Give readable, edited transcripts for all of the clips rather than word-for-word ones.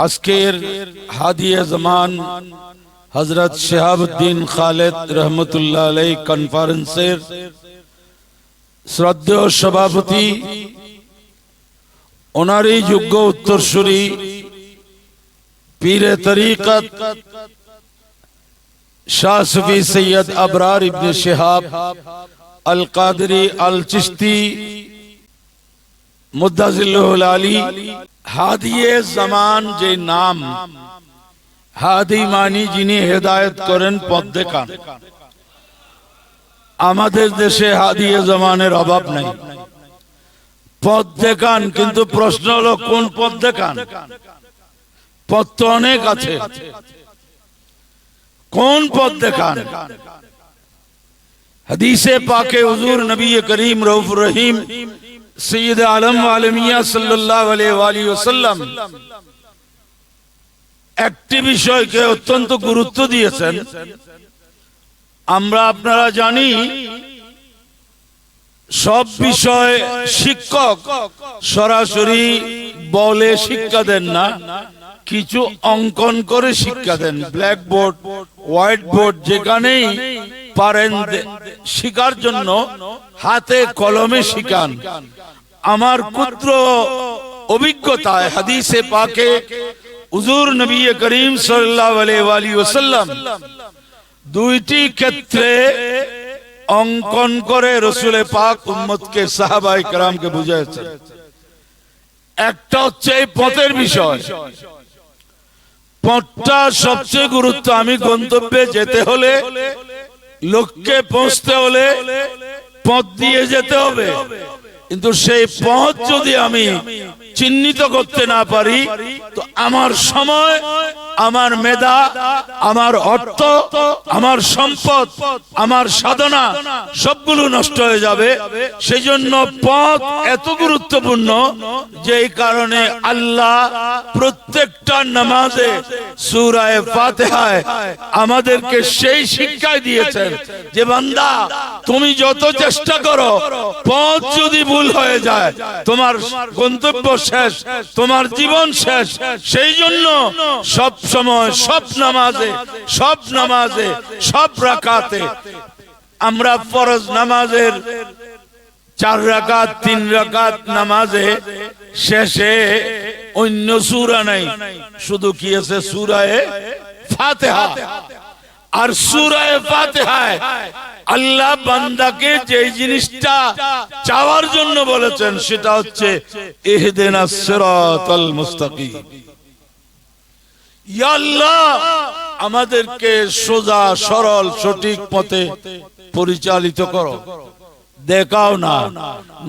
আজকের হাদিয়ে জামান হযরত শিহাবউদ্দিন খালেদ রহমতুল্লাহ আলাইহি কনফারেন্সের শ্রদ্ধেয় সভাপতি, ওনারই যোগ্য উত্তরসূরি পীরে তরিকত শাহ সুফি সৈয়দ আবরার ইবনে শিহাব আল কাদরি আল চিশতি মুদ্দাজিল্লাহুল আলী। হাদিয়ে জামান যে নাম, হাদি মানি যিনি হেদায়েত করেন, পথ দেখান। আমাদের দেশে হাদিয়ে জামানের অভাব নাই, পথ দেখান। কিন্তু প্রশ্ন হলো কোন পথ দেখান? পথ তো অনেক আছে, কোন পথ দেখান? হাদিসে পাকে হুজুর নবী করিম রউফুর রহিম সৈয়দ আলম আলমিয়া সাল্লাল্লাহু আলাইহি ওয়াসাল্লাম একটি বিষয়কে অত্যন্ত গুরুত্ব দিয়েছেন। আমরা আপনারা জানি সব বিষয় শিক্ষক সরাসরি বলে শিক্ষা দেন না, কিছু অঙ্কন করে শিক্ষা দেন। ব্ল্যাক বোর্ড, হোয়াইট বোর্ড, যেখানেই পারেন শিখার জন্য হাতে কলমে শিখান। আমার ক্ষুদ্র অভিজ্ঞতায় হাদিসে পাকে হুজুর নবী করিম সাল্লাল্লাহু আলাইহি ওয়াসাল্লাম দুইটি ক্ষেত্রে অঙ্কন করে রাসূল পাক উম্মতকে সাহাবায়ে কেরামকে বুঝিয়েছেন। একটা হচ্ছে এই পথের বিষয়। পথটা সবচেয়ে গুরুত্ব। আমি গন্তব্যে যেতে হলে, লক্ষ্যে পৌঁছতে হলে পথ দিয়ে যেতে হবে। কিন্তু সেই পথ যদি আমি চিহ্নিত করতে না পারি, তো আমার সময়, আমার মেধা, আমার অর্থ, আমার সম্পদ, আমার সাধনা সবগুলো নষ্ট হয়ে যাবে। সেই জন্য পথ এত গুরুত্বপূর্ণ, যে কারণে আল্লাহ প্রত্যেকটা নামাজে সূরা ফাতিহায় আমাদেরকে সেই শিক্ষাই দিয়েছেন যে বান্দা, তুমি যত চেষ্টা করো, পথ যদি ভুল হয়ে যায়, তোমার গন্তব্য শেষ, তোমার জীবন শেষ। সেই জন্য সব সময়, সব নামাজে, সব রাকাতে, আমরা ফরজ নামাজের 4 রাকাত, 3 রাকাত নামাজে শেষে অন্য সূরা নাই, শুধু কি আছে? সূরা ফাতিহা। আর সূরা ফাতিহায় আল্লাহ বান্দাকে যে জিনিসটা চাওয়ার জন্য বলেছেন, সেটা হচ্ছে ইহদিনাস সিরাতাল মুস্তাকিম। ইয়া আল্লাহ, আমাদেরকে সোজা সরল সঠিক পথে পরিচালিত করো। দেখাও না।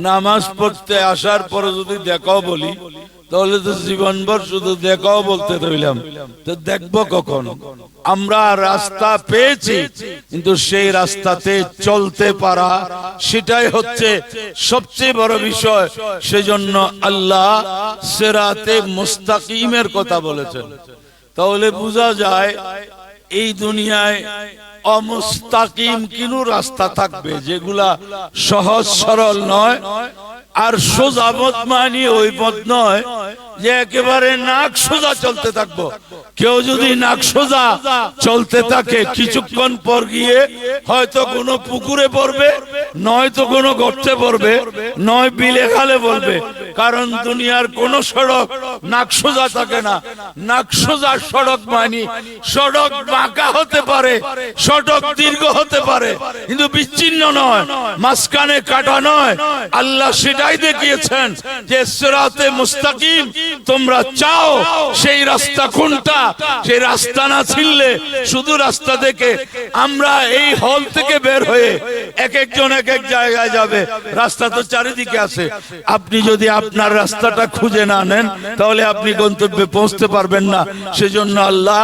নামাজ পড়তে আসার পরে যদি দেখাও বলি, তাহলে তো জীবনভর শুধু দেখাও বলতে রইলাম, তো দেখবো কখন? আমরা রাস্তা পেয়েছি, কিন্তু সেই রাস্তাতে চলতে পারা, সেটাই হচ্ছে সবচেয়ে বড় বিষয়। সেজন্য আল্লাহ সিরাতে মুস্তাকিমের কথা বলেছেন। তাহলে বোঝা যায় এই দুনিয়ায় অমুস্তাকিম কিনু রাস্তা থাকবে, যেগুলা সহজ সরল নয়। আর সোজা পথ মানে ওই পথ নয় যে একেবারে নাক সোজা চলতে থাকবো। কেউ যদি নাক সোজা চলতে থাকে, কিছুক্ষণ পর গিয়ে হয়তো কোনো পুকুরে পড়বে, নয়তো কোনো গর্তে পড়বে, নয় বিলে খালে পড়বে। কারণ দুনিয়ার কোন সড়ক নাক সোজা থাকে না। নাক সোজা সড়ক মানে সড়ক বাঁকা হতে পারে, সড়ক দীর্ঘ হতে পারে, কিন্তু বিচ্ছিন্ন নয়, মাঝখানে কাটা নয়। আল্লাহ সেটাই দেখিয়েছেন যে সিরাতে মুস্তাকিম তোমরা চাও, সেই রাস্তা কোনটা? সেই রাস্তা না ছিললে শুধু রাস্তা দেখে আমরা এই হল থেকে বের হয়ে এক একজন এক এক জায়গায় যাবে। রাস্তা তো চারিদিকে আছে। আপনি যদি আপনার রাস্তাটা খুঁজে না নেন, তাহলে আপনি গন্তব্যে পৌঁছতে পারবেন না। সেজন্য আল্লাহ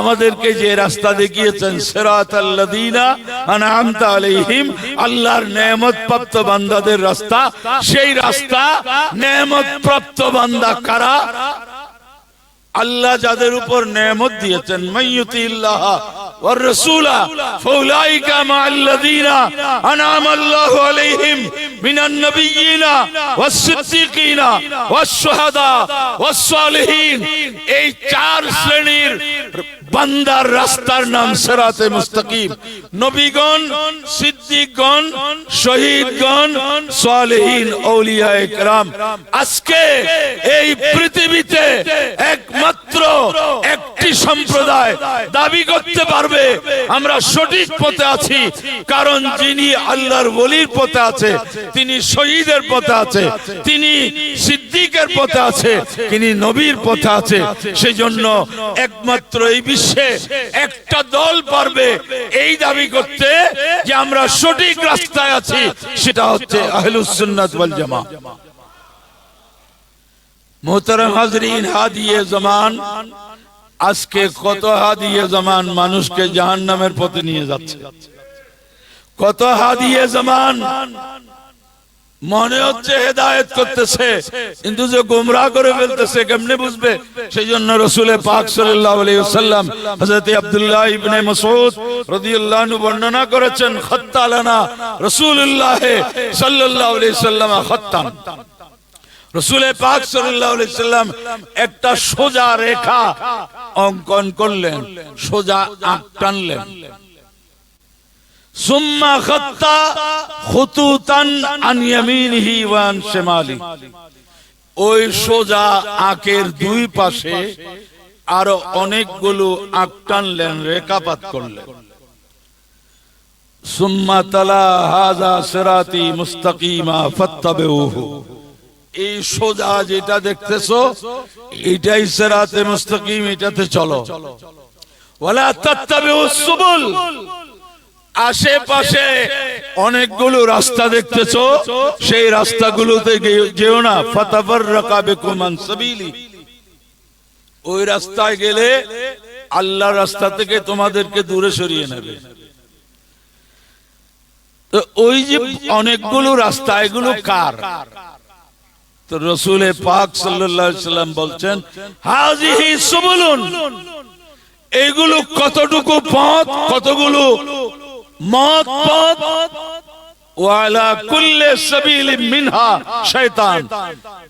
আমাদেরকে যে রাস্তা দেখিয়েছেন, সিরাতাল্লাযীনা আনআমতা আলাইহিম, আল্লাহর নেয়ামত প্রাপ্ত বান্দাদের রাস্তা। সেই রাস্তা নেয়ামত প্রাপ্ত বান্দা কারা? আল্লাহ যাদের উপর নেয়ামত দিয়েছেন, মাইয়ুতিল্লাহ والرسول فأولئك مع الذين أنعم الله عليهم من النبيين والصديقين والشهداء والصالحين এই চার শ্রেণীর বান্দার রাস্তার নাম সিরাতে মুস্তাকিম। নবীগণ, সিদ্দিকগণ, শহীদগণ, সালেহীন, আউলিয়ায়ে কেরাম। আজকে এই পৃথিবীতে একমাত্র একটি সম্প্রদায় দাবি করতে পারবে আমরা সঠিক পথে আছি, কারণ যিনি আল্লাহর ওলির পথে আছে, তিনি শহীদের পথে আছে, তিনি সিদ্দিকের পথে আছে, তিনি নবীর পথে আছে। সেজন্য একমাত্র এই বিশ্বে একটা দল পারবে এই দাবি করতে যে আমরা সঠিক রাস্তায় আছি, সেটা হচ্ছে আহলুস সুন্নাত ওয়াল জামাত। মোহতারাম হাজরিন, হাদিয়ে জামান, আজকে কত হাদিয়ে জামান মানুষকে জাহান্নামের পথে নিয়ে যাচ্ছে। কত হাদিয়ে জামান মনে হচ্ছে হেদায়েত করতেছে, কিন্তু যে গোমরাহ করে ফেলতেছে কেমনে বুঝবে? সেই জন্য রাসূল পাক সাল্লাল্লাহু আলাইহি ওয়াসাল্লাম হযরত আব্দুল্লাহ ইবনে মাসউদ রাদিয়াল্লাহু আনহু বর্ণনা করেছেন, খাত্তা লানা রাসূলুল্লাহ সাল্লাল্লাহু আলাইহি ওয়াসাল্লাম খাত্তান। রাসূল পাক সাল্লাল্লাহু আলাইহি ওয়াসাল্লাম একটা সোজা রেখা অঙ্কন করলেন, সোজা আঁক টানলেন। সুম্মা খাত্তা খুতুতান আন ইয়ামিনিহি ওয়া আন শিমালি। ওই সোজা আঁকের দুই পাশে আরো অনেকগুলো আঁক টানলেন, রেখাপাত করলেন। সুম্মা তালা হাযা সিরাতি মুস্তাকিমা ফাত্তাবিউহু। এই সোজা যেটা দেখতেছো এটাই সিরাতে মুস্তাকিম, এটাতে চলো। ওয়ালা তাত্তাবিউস সুবুল। আশেপাশে অনেকগুলো রাস্তা দেখতেছো, সেই রাস্তাগুলোতে যেও না। ফাতাফাররাকা বিকুম আন সাবিলি। ওই রাস্তায় গেলে আল্লাহর রাস্তা থেকে তোমাদেরকে দূরে সরিয়ে নেবে। তো ওই যে অনেকগুলো রাস্তা, এগুলো কার? তো রাসূল পাক সাল্লাল্লাহু আলাইহি ওয়াসাল্লাম বলছেন, হাযিহি সুবুলুন। এগুলো কতটুকু পথ, কতগুলো মত পথ। ওয়ালা কুল্লি সাবিলিন মিনহা শায়তান।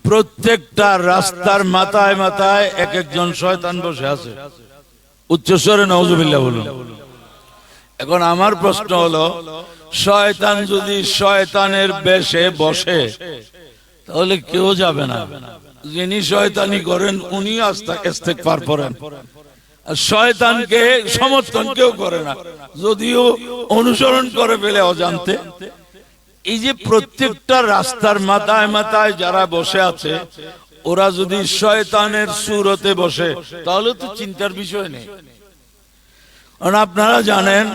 প্রত্যেকটা রাস্তার মাথায় মাথায় এক একজন শয়তান বসে আছে। উচ্চস্বরে নাউযুবিল্লাহ বলুন। এখন আমার প্রশ্ন হলো, শয়তান যদি শয়তানের বেশে বসে তাহলে কেউ যাবে না। যিনি শয়তানি করেন উনি ইস্তেগফার করেন। শয়তানকে সমর্থন কেউ করে না, যদিও অনুসরণ করে ফেলে অজান্তে। এই যে প্রত্যেকটা রাস্তার মাথায় মাথায় যারা বসে আছে, ওরা যদি শয়তানের সুরতে বসে তাহলে তো চিন্তার বিষয় নেই। কারণ আপনারা জানেন,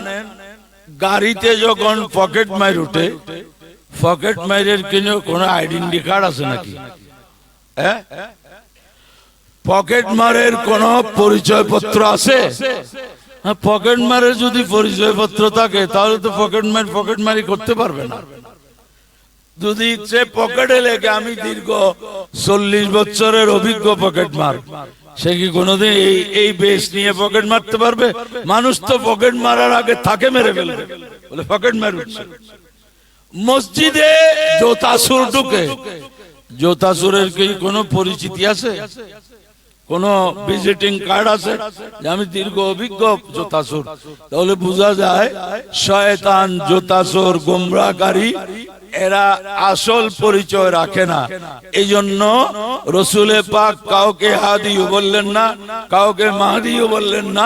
গাড়িতে যখন পকেট মার উঠে, পকেট মারের কোনো আইডেন্টি কার্ড আছে নাকি? হ্যাঁ, পকেট মারের কোন পরিচয় পত্র আছে? পকেট মারের যদি পরিচয় পত্র থাকে তাহলে তো পকেট মারি করতে পারবে না। যদি সে পকেটে লেগে, আমি দীর্ঘ 40 বছরের অভিজ্ঞ পকেট মার, সে কি কোনোদিন এই বেশ নিয়ে পকেট মারতে পারবে? মানুষ তো পকেট মারার আগে থাকে মেরে ফেলবে বলে পকেট মার উঠছে। মসজিদে জোতাসুর ঢুকে, জোতাসুরের কি কোনো পরিচিতি আছে? কোন ভিজিটিং কার্ড আছে যে আমি দীর্ঘ অভিজ্ঞ জোতাসুর? তাহলে বোঝা যায় শয়তান, জোতাসুর, গোমরাহকারী, এরা আসল পরিচয় রাখে না। এই জন্য রাসূল পাক কাউকে হাদিও বললেন না, কাউকে মাহদিও বললেন না,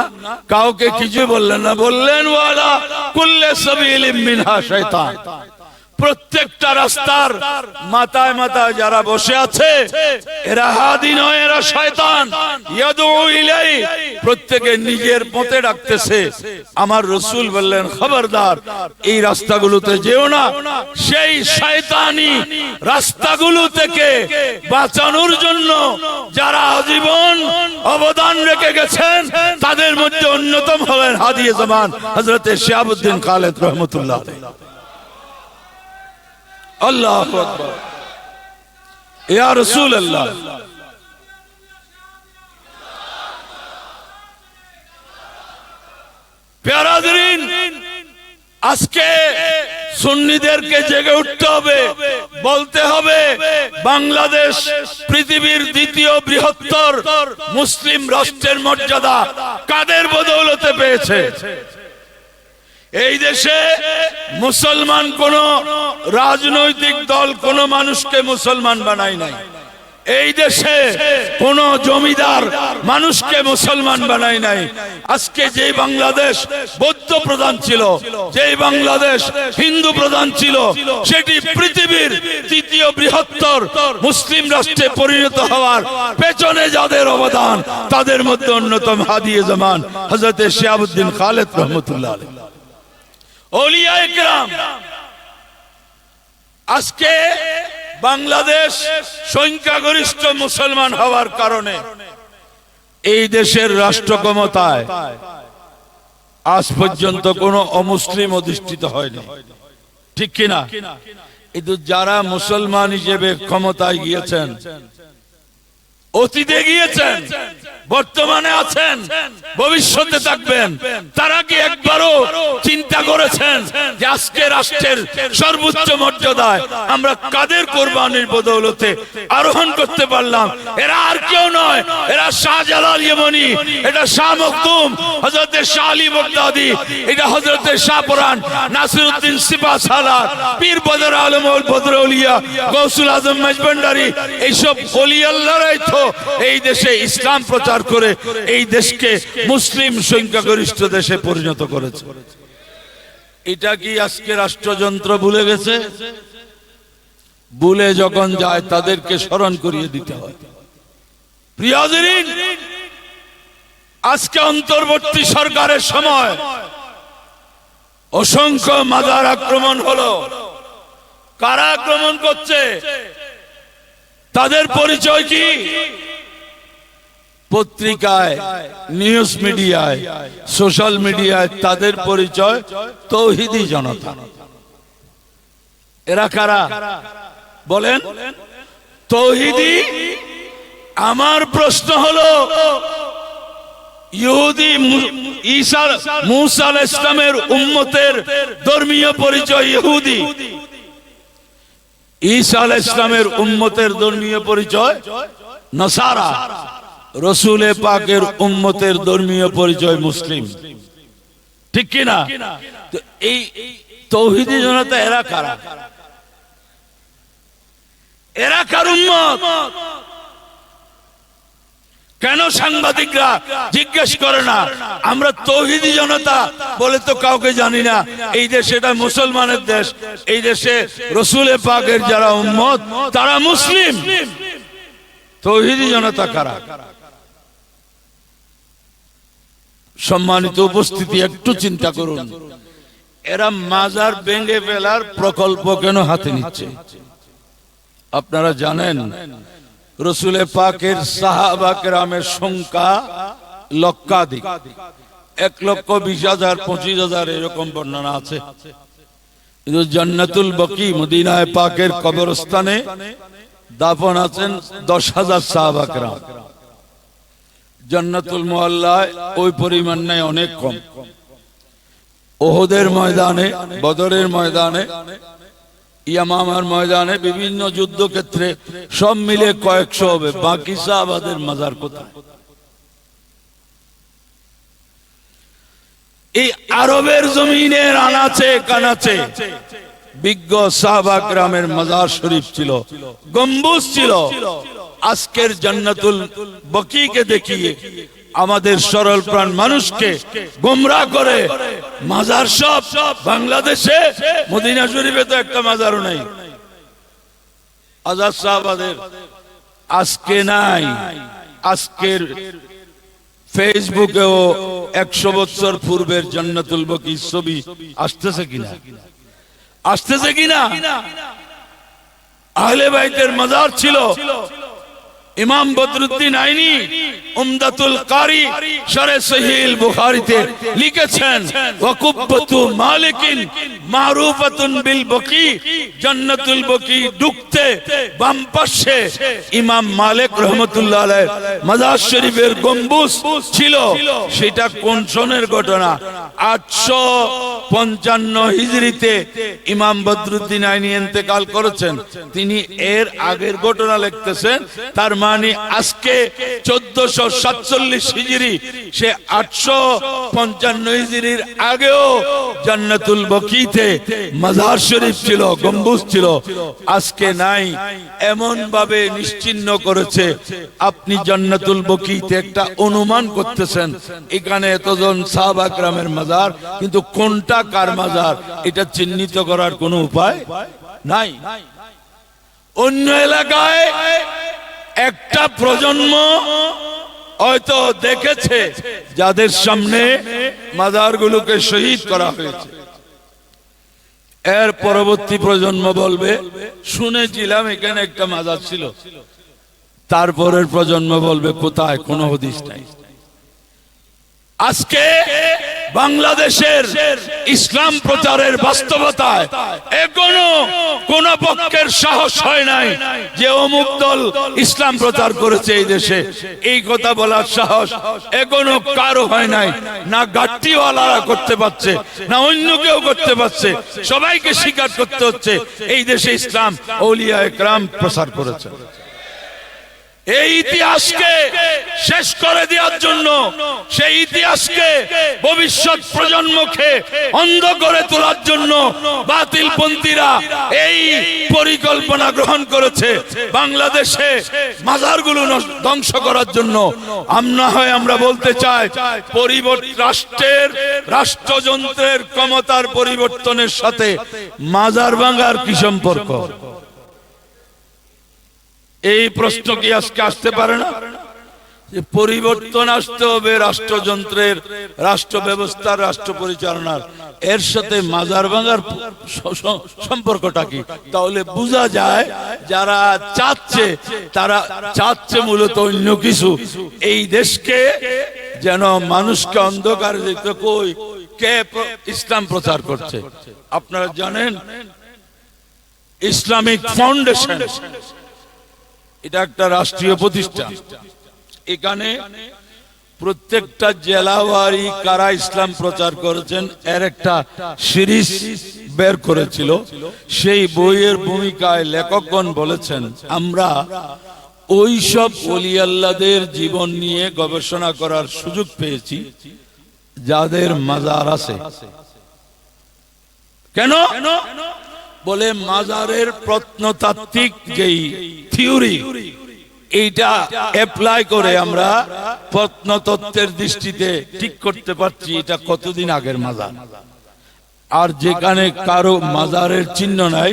কাউকে কিছু বললেন না, বললেন ওয়ালা কুল্লি সাবিলিন মিনহা শায়তান। প্রত্যেকটা রাস্তার মাথায় মাথায় যারা বসে আছে এরা হাদি নয়, এরা শয়তান। ইয়াদউ ইলাই, প্রত্যেকে নিজের পথে ডাকতেছে। আমার রাসূল বললেন, খবরদার এই রাস্তাগুলোতে যেও না। সেই শয়তানি রাস্তাগুলো থেকে বাঁচানোর জন্য যারা আজীবন অবদান রেখে গেছেন, তাদের মধ্যে অন্যতম হলেন হাদিয়ে জামান হযরত শিহাবুদ্দিন খালেদ রাহমাতুল্লাহ আলাইহি। আল্লাহু আকবার, ইয়া রাসূলুল্লাহ। প্যারাদিন আজকে সুন্নিদেরকে জেগে উঠতে হবে, বলতে হবে বাংলাদেশ পৃথিবীর দ্বিতীয় বৃহত্তর মুসলিম রাষ্ট্রের মর্যাদা কাদের বদৌলতে পেয়েছে। এই দেশে মুসলমান কোন রাজনৈতিক দল কোন মানুষকে মুসলমান বানায় নাই। এই দেশে কোন জমিদার মানুষকে মুসলমান বানায় নাই। আজকে যে বাংলাদেশ বৌদ্ধ প্রধান ছিল, যে বাংলাদেশ হিন্দু প্রধান ছিল, সেটি পৃথিবীর তৃতীয় বৃহত্তর মুসলিম রাষ্ট্রে পরিণত হওয়ার পেছনে যাদের অবদান, তাদের মধ্যে অন্যতম হাদিয়ে জামান হযরত শিহাবুদ্দিন খালেদ রহমতুল্লাহ আলাইহি। ওলিয়ায়ে কেরাম আজকে বাংলাদেশ সংখ্যাগরিষ্ঠ মুসলমান হওয়ার কারণে এই দেশের রাষ্ট্র ক্ষমতায় আজ পর্যন্ত কোনো অমুসলিম অধিষ্ঠিত হয়নি, ঠিক কিনা? কিন্তু যারা মুসলমান হিসেবে ক্ষমতায় গিয়েছেন, অতীতে গিয়েছেন, বর্তমানে আছেন, ভবিষ্যতে থাকবেন, তারা কি একবারও চিন্তা করেছেন যে আজকে রাষ্ট্রের সর্বোচ্চ মর্যাদায় আমরা কাদের কোরবানির বদৌলতে আরোহণ করতে পারলাম? এরা আর কেউ নয়, এরা শাহজালাল ইয়েমনি, এটা শাহ মখদুম, হযরত শাহ আলী বাগদাদি, এটা হযরত শাহ পরান, নাসিরউদ্দিন সিপাহসালার, পীর বদর আলম ওল বদর আউলিয়া, গৌসুল আজম মজবন্ডারি, এইসব ওলি আল্লাহরাই তো এই দেশে ইসলাম প্রচার করে এই দেশকে মুসলিম সংখ্যাগরিষ্ঠ দেশে পরিণত করেছে। এটা কি আজকে রাষ্ট্রযন্ত্র ভুলে গেছে? ভুলে যখন যায় তাদেরকে স্মরণ করিয়ে দিতে হয়। প্রিয়দিন, আজকে অন্তর্বর্তী সরকারের সময় অসংখ্য মাজার আক্রমণ হলো। কারা আক্রমণ করছে? তাদের পরিচয় কি? পত্রিকায়, নিউজ মিডিয়ায়, সোশ্যাল মিডিয়ায় তাদের পরিচয় তৌহিদি জনতা। এরা কারা বলেন? তৌহিদি। আমার প্রশ্ন হলো, ইহুদি ঈসা মুসা আলাইহিস সালামের উম্মতের ধর্মীয় পরিচয় ইহুদি, ঈসা আলাইহিস সালামের উম্মতের ধর্মীয় পরিচয় নাসারা, রাসূল পাকের উম্মতের ধর্মীয় পরিচয় মুসলিম, ঠিক কি না? তো এই তৌহিদি জনতা এরা কারা? এরা কার উম্মত? কেন সাংবাদিকরা জিজ্ঞেস করে না আমরা তৌহিদি জনতা বলে তো কাউকে জানি না? এই দেশ এটা মুসলমানের দেশ, এই দেশে রাসূল পাকের যারা উম্মত তারা মুসলিম। তৌহিদি জনতা কারা? সম্মানিত উপস্থিতি, একটু চিন্তা করুন, এরা মাজার ভেঙে ফেলার প্রকল্প কেন হাতে নিচ্ছে? আপনারা জানেন রাসূল পাকের সাহাবা কেরামের সংখ্যা লক্ষাধিক, 1,20,000, 25,000 এরকম বর্ণনা আছে। কিন্তু জান্নাতুল বকি মদিনায়ে পাকের কবরস্থানে দাফন আছেন 10,000 সাহাবা কেরাম। জান্নাতুল মুআল্লায় ওই পরিমাণ নাই, অনেক কম। উহুদের ময়দানে, বদরের ময়দানে, ইয়ামামার ময়দানে, বিভিন্ন যুদ্ধক্ষেত্রে সব মিলে কয়েকশো হবে। বাকি সাহাবাদের মাজার কোথায়? এই আরবের জমিনের আনাচে কানাচে বিজ্ঞ সাহাবা কেরামের মাজার শরীফ ছিল, গম্বুজ ছিল। আজকের জান্নাতুল বকিকে দেখিয়ে আমাদের সরল প্রাণ মানুষকে গোমরাহ করে মাজার সব বাংলাদেশে, মদিনা শরীফে তো একটা মাজারও নাই। আজাদ সাহাবাদের আজকে নাই। আজকের ফেসবুকেও 100 বছর পূর্বের জান্নাতুল বকির ছবি আসতেছে কিনা? আসতেছে কিনা? আহলে বাইতের মাজার ছিল, ইমাম বদরুদ্দিন আইনি উমদাতুল কারি শরহ সহিহ বুখারীতে লিখেছেন ওয়াকুব্বাতু মালিকিন মারুফাতুন বিল বকি, জান্নাতুল বকি ঢুকতে বাম পাশে ইমাম মালিক রাহমাতুল্লাহ আলাইহির মাজার শরীফের গম্বুজ ছিল। সেটা কোন সনের ঘটনা? 855 হিজরিতে ইমাম বদরুদ্দিন আইনি ইন্তেকাল করেছেন। তিনি এর আগের ঘটনা লিখতেছেন, তার মানে আজকে 1447 হিজরি, সে 855 হিজরির আগেও জান্নাতুল বকিতে মাজার শরীফ ছিল, গম্বুজ ছিল, আজকে নাই। এমন ভাবে নিশ্চিহ্ন করেছে, আপনি জান্নাতুল বকিতে একটা অনুমান করতেছেন এখানে এতজন সাহাবা کرامের মাজার, কিন্তু কোনটা কার মাজার এটা চিহ্নিত করার কোনো উপায় নাই। অন্য এলাকায় একটা প্রজন্ম হয়তো দেখেছে যাদের সামনে মাজারগুলোকে শহীদ করা হয়েছে, এর পরবর্তী প্রজন্ম বলবে শুনেছিলাম এখানে একটা মাজার ছিল, তারপরের প্রজন্ম বলবে কোথায়, কোনো হাদিস নাই। আজকে বাংলাদেশের ইসলাম প্রচারের বাস্তবতায় এখনো কোন পক্ষের সাহস হয় নাই যে অমুক দল ইসলাম প্রচার করেছে এই দেশে, এই কথা বলার সাহস এখনো কারো হয় নাই। না গাট্টিওয়ালারা করতে পারছে, না অন্য কেউ করতে পারছে, সবাইকে স্বীকার করতে হচ্ছে এই দেশে ইসলাম আউলিয়া একরাম প্রচার করেছে। এই ইতিহাসকে শেষ করে দেওয়ার জন্য, সেই ইতিহাসকে ভবিষ্যৎ প্রজন্মকে অন্ধ করে তোলার জন্য বাতিলপন্থীরা এই পরিকল্পনা গ্রহণ করেছে বাংলাদেশে মাজারগুলো ধ্বংস করার জন্য। আমরা বলতে চাই, রাষ্ট্রের রাষ্ট্রযন্ত্রের ক্ষমতার পরিবর্তনের সাথে মাজার ভাঙার কি সম্পর্ক? এই প্রশ্ন কি আজকে আসতে পারে না যে পরিবর্তন আসতে হবে রাষ্ট্রযন্ত্রের, রাষ্ট্র ব্যবস্থার, রাষ্ট্র পরিচালনার, এর সাথে মাজার ভাঙার সম্পর্কটা কি? তাহলে বোঝা যায় যারা চাচ্ছে তারা চাচ্ছে মূলত অন্য কিছু, এই দেশকে যেন মানুষকে অন্ধকারে দেখতে। কই কে ইসলাম প্রচার করছে? আপনারা জানেন ইসলামিক ফাউন্ডেশন, এটা একটা রাষ্ট্রীয় প্রতিষ্ঠান। এখানে প্রত্যেকটা জেলাওয়ারি কারা ইসলাম প্রচার করেছেন এর একটা সিরিজ বের করেছিল। সেই বইয়ের ভূমিকায় লেখকগণ বলেছেন, আমরা ওই সব ওলি আল্লাহদের জীবন নিয়ে গবেষণা করার সুযোগ পেয়েছি যাদের মাজার আছে। কেন? বলে মাজারের প্রত্নতাত্ত্বিক যেই থিওরি, এইটা অ্যাপ্লাই করে আমরা প্রত্নতত্ত্বের দৃষ্টিতে ঠিক করতে পারছি এটা কতদিন আগের মাজার। আর যেখানে কারো মাজারের চিহ্ন নাই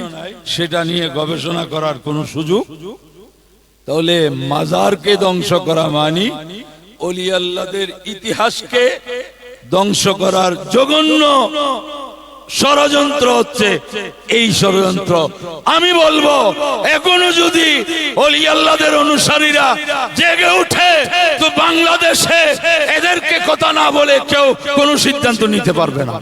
সেটা নিয়ে গবেষণা করার কোনো সুযোগ। তাহলে মাজারকে ধ্বংস করা মানে ওলি আল্লাহদের ইতিহাসকে ধ্বংস করার জঘন্য ষড়যন্ত্র হচ্ছে। এই ষড়যন্ত্র আমি বলবো এখনো যদি ওলি আল্লাহদের অনুসারীরা জেগে উঠে তো বাংলাদেশে এদেরকে কথা না বলে কেউ কোনো সিদ্ধান্ত নিতে পারবে না।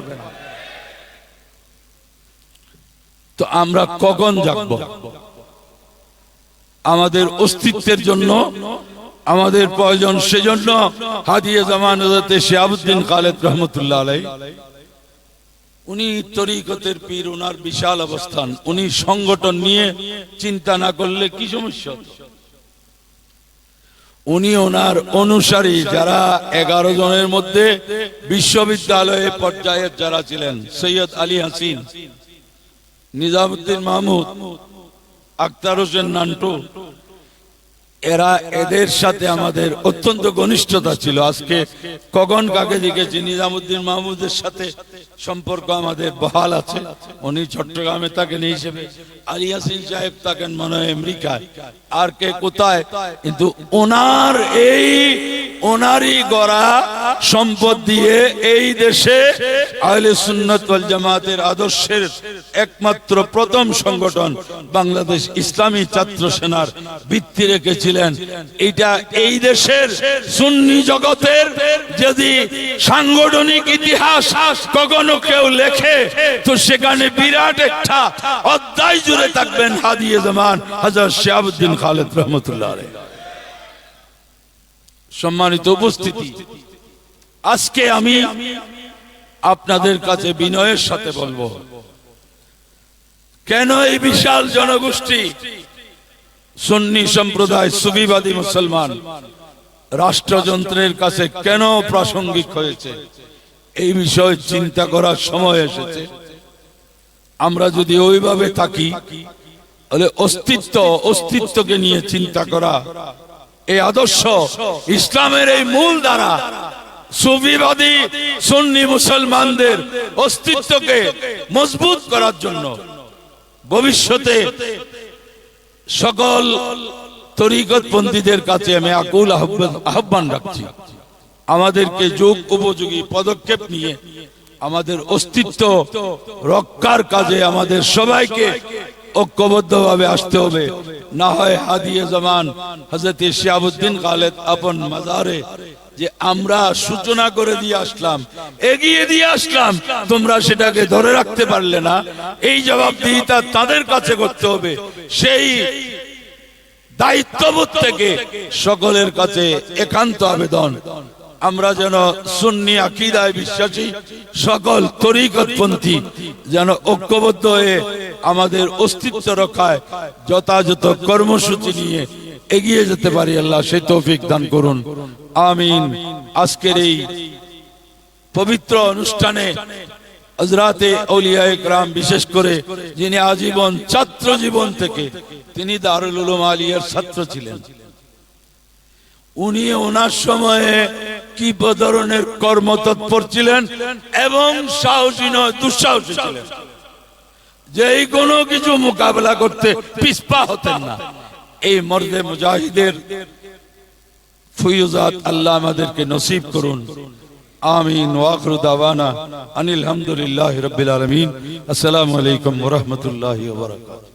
তো আমরা কখন জাগবো? আমাদের অস্তিত্বের জন্য আমাদের প্রয়োজন। সেজন্য হাদিয়ে জামান হযরত শিহাবুদ্দিন খালেদ রহমতুল্লাহ আলাইহি, উনি তরিকতের পীর, উনার বিশাল অবস্থান, উনি সংগঠন নিয়ে চিন্তা না করলে কি সমস্যা? উনি ওনার অনুসারী যারা 11 জনের মধ্যে বিশ্ববিদ্যালয়ে পর্যায়ের যারা ছিলেন, সৈয়দ আলী হাসিন, নিজামুদ্দিন মাহমুদ, আখতার হোসেন নান্টু, এরা এদের সাথে আমাদের অত্যন্ত ঘনিষ্ঠতা ছিল। আজকে কখন কাকে দেখেছি, নিজামুদ্দিন মাহমুদের সাথে সম্পর্ক আমাদের বহাল আছে। উনি চট্টগ্রামে থাকেন এই হিসেবে, আলী হাসিন সাহেব থাকেন মনে হয় আমেরিকায়, আর কে কোথায়। কিন্তু ওনারই গড়া সম্পদ দিয়ে এই দেশে আহলে সুন্নাত ওয়াল জামাতের আদর্শের একমাত্র প্রথম সংগঠন বাংলাদেশ ইসলামী ছাত্র সেনার ভিত্তি রেখেছিল লিখেছিলেন, এটা এই দেশের সুন্নি জগতের যদি সাংগঠনিক ইতিহাস কখনো কেউ লেখে তো সেখানে বিরাট একটা অধ্যায় জুড়ে থাকবেন হাদিয়ে জামান হযরত শিহাবুদ্দিন খালেদ রহমতুল্লাহ আলাইহি। সম্মানিত উপস্থিতি, আজকে আমি আপনাদের কাছে বিনয়ের সাথে বলবো, কেন এই বিশাল জনগোষ্ঠী সুন্নি সম্প্রদায় সুফিবাদী মুসলমান রাষ্ট্রযন্ত্রের কাছে কেন প্রাসঙ্গিক হয়েছে, এই বিষয়ে চিন্তা করার সময় এসেছে। আমরা যদি ওইভাবে থাকি তাহলে অস্তিত্বকে নিয়ে চিন্তা করা, এই আদর্শ ইসলামের এই মূল দ্বারা সুফিবাদী সুন্নি মুসলমানদের অস্তিত্বকে মজবুত করার জন্য ভবিষ্যতে সকল তরিকতপন্থীদের কাছে আমি আকুল আহ্বান রাখছি, আমাদেরকে যুগ উপযোগী পদক্ষেপ নিয়ে আমাদের অস্তিত্ব রক্ষার কাজে আমাদের সবাইকে ঐক্যবদ্ধভাবে আসতে হবে। না হয় হাদিয়ে জামান হযরত শিহাবুদ্দিন খালেদ আপন মাজারে যে আমরা সূচনা করে দিয়ে আসলাম, এগিয়ে দিয়ে আসলাম, তোমরা সেটাকে ধরে রাখতে পারলে না, এই জবাবদিহিতা তাদের কাছে করতে হবে। সেই দায়িত্ববোধ থেকে সকলের কাছে একান্ত আবেদন, আমরা যেন সুন্নি আকীদায় বিশ্বাসী সকল তরিকতপন্থী যেন ঐক্যবদ্ধ হয়ে আমাদের অস্তিত্ব রক্ষায় যথাযথ কর্মসূচি নিয়ে এগিয়ে যেতে পারি। আল্লাহ সেই তৌফিক দান করুন, আমিন। আজকের এই পবিত্র অনুষ্ঠানে হযরতে আউলিয়া ইকরাম, বিশেষ করে যিনি আজীবন ছাত্র জীবন থেকে তিনি দারুল উলুম আলিয়ার ছাত্র ছিলেন, উনি ওনার সময়ে কি ধরনের কর্মতৎপর ছিলেন এবং সাহসী নয় দুঃসাহসী ছিলেন, যে কোনো কিছু মোকাবেলা করতে পিছপা হতেন না। এই মর্দে মুজাহিদের ফয়ুজাত আল্লাহ আমাদেরকে নসিব করুন, আমিন। ওয়া আখিরু দাওয়ানা আনিল হামদুলিল্লাহি রাব্বিল আলামিন। আসসালামু আলাইকুম ওয়া রাহমাতুল্লাহি ওয়া বারাকাতুহু।